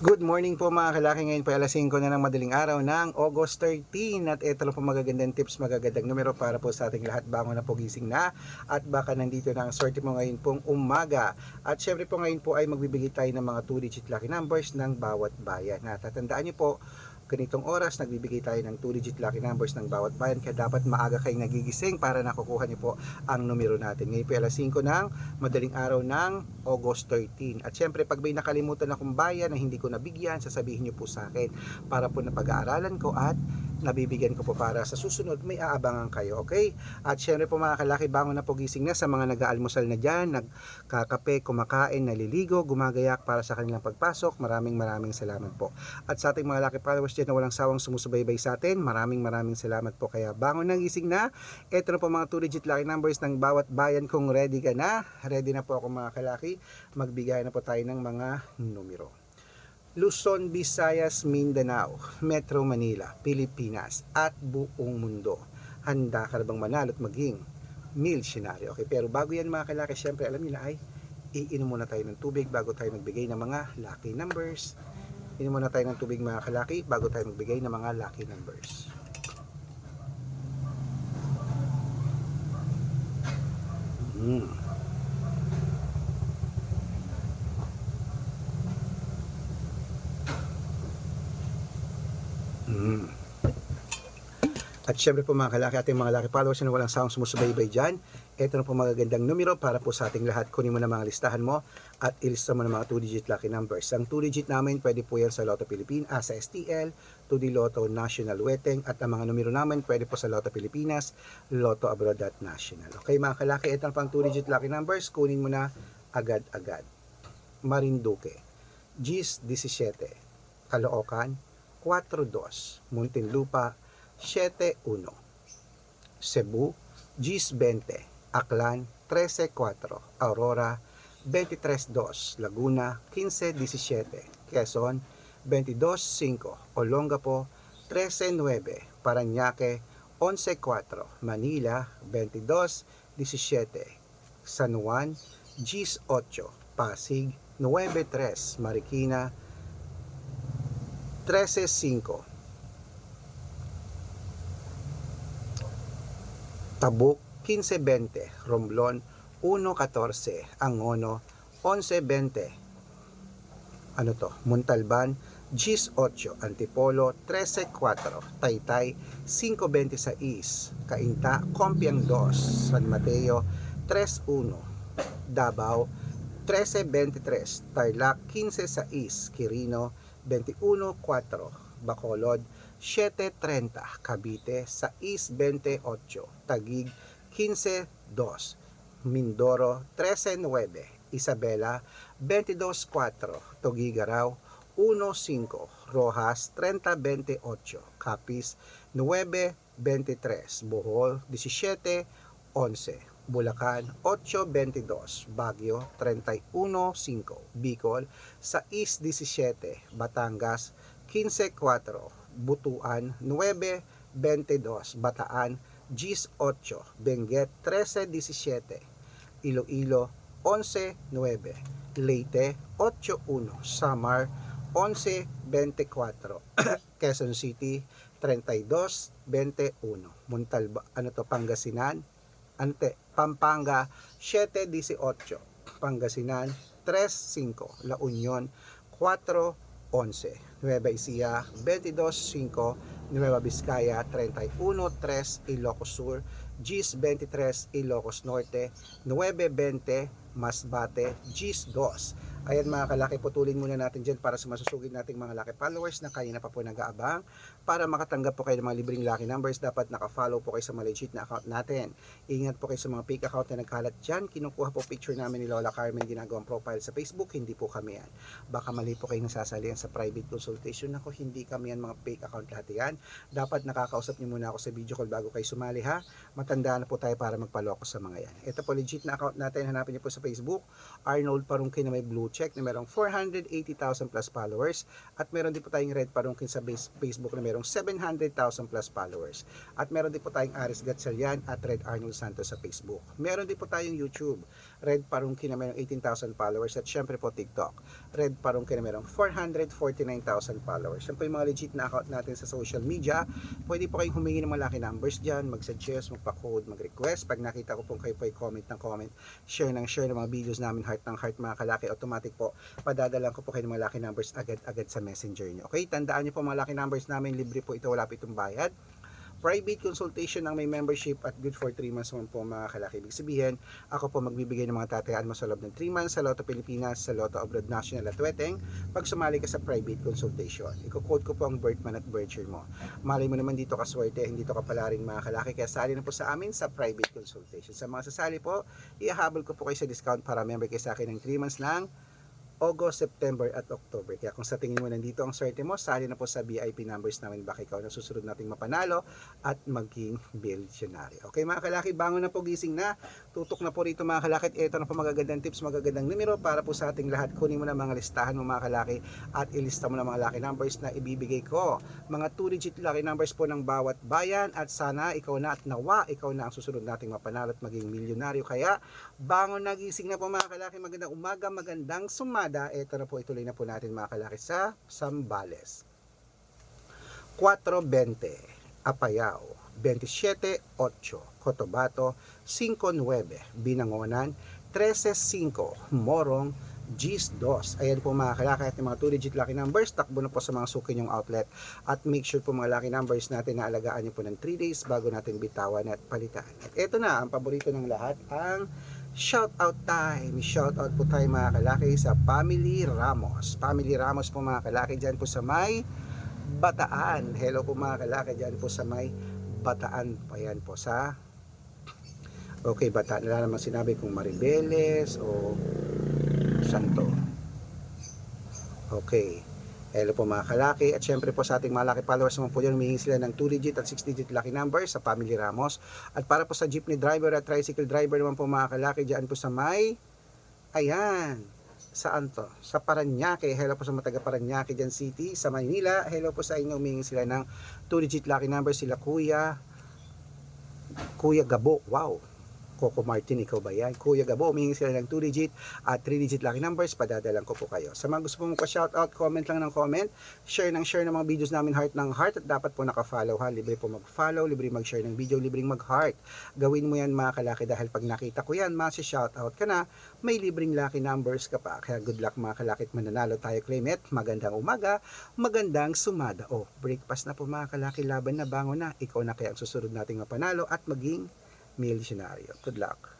Good morning po mga kalaki. Ngayon po alas 5 na ng madaling araw ng August 13 at ito lang po magagandang tips, magagandang numero para po sa ating lahat. Bangon na po, gising na at baka nandito na ang swerte mo ngayon pong umaga. At syempre po ngayon po ay magbibigay tayo ng mga 2-digit lucky numbers ng bawat bayan. Tatandaan niyo po, ganitong oras nagbibigay tayo ng 2-digit lucky numbers ng bawat bayan, kaya dapat maaga kayong nagigising para nakukuha niyo po ang numero natin. Ngayon po alas 5 ng madaling araw ng August 13. At syempre pag may nakalimutan akong bayan na hindi ko nabigyan, sasabihin niyo po sa akin para po na pag-aaralan ko at nabibigyan ko po para sa susunod may aabangan kayo, okay? At syempre po mga kalaki, bangon na po, gising na sa mga nag-aalmusal na dyan, nagkakape, kumakain, naliligo, gumagayak para sa kanilang pagpasok. Maraming salamat po. At sa ating mga lucky followers dyan na walang sawang sumusubaybay sa atin, maraming salamat po. Kaya bangon na, gising na. Ito na po mga 2-digit lucky numbers ng bawat bayan. Kung ready ka na, ready na po ako mga kalaki. Magbigay na po tayo ng mga numero. Luzon, Visayas, Mindanao, Metro Manila, Pilipinas at buong mundo. Handa ka na bang manalo at maging milyonaryo? Okay, pero bago yan mga kalaki, syempre alam niyo na ay iinom muna tayo ng tubig bago tayo magbigay ng mga lucky numbers. Inom muna tayo ng tubig mga kalaki bago tayo magbigay ng mga lucky numbers. At syempre po mga kalaki, ating mga lucky followers na walang sawang sumusubaybay dyan, ito na po magagandang numero para po sa ating lahat. Kunin mo na mga listahan mo at ilista mo na mga 2-digit lucky numbers. Ang 2-digit namin pwede po yan sa Lotto Pilipinas, sa STL, 2D Lotto, National Weteng, at ang mga numero namin pwede po sa Lotto Pilipinas, Lotto Abroad at National. Okay mga kalaki, ito na pang 2-digit lucky numbers, kunin mo na agad-agad. Marinduque, GIS 17, Caloocan 42, Muntinlupa 7-1, Cebu, GIS 20, Aklan 13-4, Aurora 23-2, Laguna 15-17, Quezon 22-5, Olongapo 13-9, Parañaque 11-4, Manila 22-17, San Juan GIS 8, Pasig 9-3, Marikina 13-5, Tabuk 15-20, Romblon 1-14, Angono 11-20, Montalban GIS 8, Antipolo 13-4, Taytay 5-26, Cainta Compiang 2, San Mateo 3-1, Davao 13-23, Tarlac 15-6, Quirino 21-4, Bacolod 7-30, Cavite 6-28, Taguig 15-2, Mindoro 13-9, Isabela 22-4, Tuguegarao 1-5, Rojas 30-28, Capiz 9-23, Bohol 17-11, Bulacan 8-22, Baguio 31-5, Bicol 6-17, Batangas 15-4, Butuan 9-22, Bataan GIS 8, Benguet 13-17, Iloilo 11-9, Leyte 8-1, Samar 11-24, Quezon City 32-21, Pangasinan Pampanga 7-18, Pangasinan 3-5, La Union 4-11, Nueva Ecija 22-5, Nueva Vizcaya 31-3, Ilocos Sur GIS 23, Ilocos Norte 9-20, Masbate GIS 2. Ayan mga kalaki, putulin muna natin dyan para sa masusugid nating mga lucky followers na kayo na pa po nag-aabang. Para makatanggap po kayo ng mga libreng lucky numbers, dapat naka-follow po kayo sa mga legit na account natin. Ingat po kayo sa mga fake account na nagkalat dyan. Kinukuha po picture namin ni Lola Carmen, ginagawang profile sa Facebook, hindi po kami yan. Baka mali po kayo nasasalihan sa private consultation. Ako, hindi kami yan, mga fake account lahat yan. Dapat nakakausap niyo muna ako sa video call bago kayo sumali ha. Matanda na po tayo para magpaloko sa mga yan. Ito po legit na account natin, hanapin niyo po sa Facebook, Arnold Parungkin na may blue check na merong 480,000 plus followers, at meron din po tayong Red Parungkin sa Facebook na merong 700,000 plus followers, at meron din po tayong Aris Gatchalian at Red Arnold Santos sa Facebook. Meron din po tayong YouTube, Red Parungki na mayroong 18,000 followers, at syempre po TikTok, Red Parungki na mayroong 449,000 followers. Yan po yung mga legit na account natin sa social media. Pwede po kayong humingi ng mga lucky numbers dyan, mag-suggest, magpa-code, mag-request. Pag nakita ko pong kayo po ay comment ng comment, share ng mga videos namin, heart ng heart mga kalaki, automatic po padadalan ko po kayo ng mga lucky numbers agad-agad sa messenger nyo. Okay, tandaan nyo po mga lucky numbers namin, libre po ito, wala po itong bayad. Private consultation ang may membership at good for 3 months naman po mga kalaki. Ibig sabihin, ako po magbibigay ng mga tatayaan mo sa loob ng 3 months sa Lotto Pilipinas, sa Lotto Abroad National at Weteng pag sumali ka sa private consultation. Iko-quote ko po ang birth month at birth year mo. Malay mo naman dito ka swerte, hindi to kapalaring mga kalaki, kaya sali na po sa amin sa private consultation. Sa mga sasali po, ihahabol ko po kayo sa discount para member kayo sa akin ng 3 months lang, August, September at October. Kaya kung sa tingin mo nandito ang swerte mo, sali na po sa VIP numbers namin, baka ikaw na susunod nating mapanalo at maging bilyonaryo. Okay mga kalaki, bangon na po, gising na. Tutok na po rito mga kalaki. Ito na po magagandang tips, magagandang numero para po sa ating lahat. Kunin mo na mga listahan mo mga kalaki at ilista mo na mga lucky numbers na ibibigay ko. Mga 2-digit lucky numbers po ng bawat bayan, at sana ikaw na at nawa ikaw na ang susunod nating mapanalo at maging milyonaryo. Kaya bangon na, gising na po mga kalaki. Magandang umaga, magandang sumada. Ito na po, ituloy na po natin mga kalaki sa Zambales. 4:20 Apayao, 27:8 Cotabato, 5:9 Binangonan, 13:5 Morong, Gis 2. Ayan po mga kalaki, at yung mga 2-digit lucky numbers, takbo na po sa mga suki nyong outlet, at make sure po mga lucky numbers natin na alagaan nyo po ng 3 days bago natin bitawan at palitan. At ito na, ang paborito ng lahat, ang shout out time. Shout out po tayo mga kalaki sa Family Ramos. Family Ramos po mga kalaki dyan po sa may Bataan. Hello po mga kalaki dyan po sa may Bataan. Ayan po sa Bataan. Wala namang sinabi kung Maribeles o Santo. Okay. Hello po mga kalaki, at syempre po sa ating mga lucky followers naman po dyan, humihingi sila ng 2-digit at 6-digit lucky numbers sa Family Ramos. At para po sa jeepney driver at tricycle driver naman po mga kalaki, dyan po sa may, ayan, saan to? Sa Paranaque. Hello po sa mga taga Paranaque dyan City, sa Manila. Hello po sa inyo, humihingi sila ng 2-digit lucky numbers, sila Kuya Gabo. Wow, Coco Martin, ikaw ba yan? Kuya Gabo, humingi sila ng 2-digit at 3-digit lucky numbers, padadalang ko po kayo. Sa mga gusto pong pa-shoutout, comment lang ng comment, share ng mga videos namin, heart ng heart, at dapat po naka-follow ha, libre po mag-follow, libre mag-share ng video, libreng mag-heart. Gawin mo yan mga kalaki, dahil pag nakita ko yan, masi-shoutout ka na, may libreng lucky numbers ka pa. Kaya good luck mga kalaki, at mananalo tayo, claim it. Magandang umaga, magandang sumada. Breakfast na po mga kalaki, laban na, bangon na. Ikaw na kaya ang susunod nating mapanalo at maging milyonaryo. Good luck.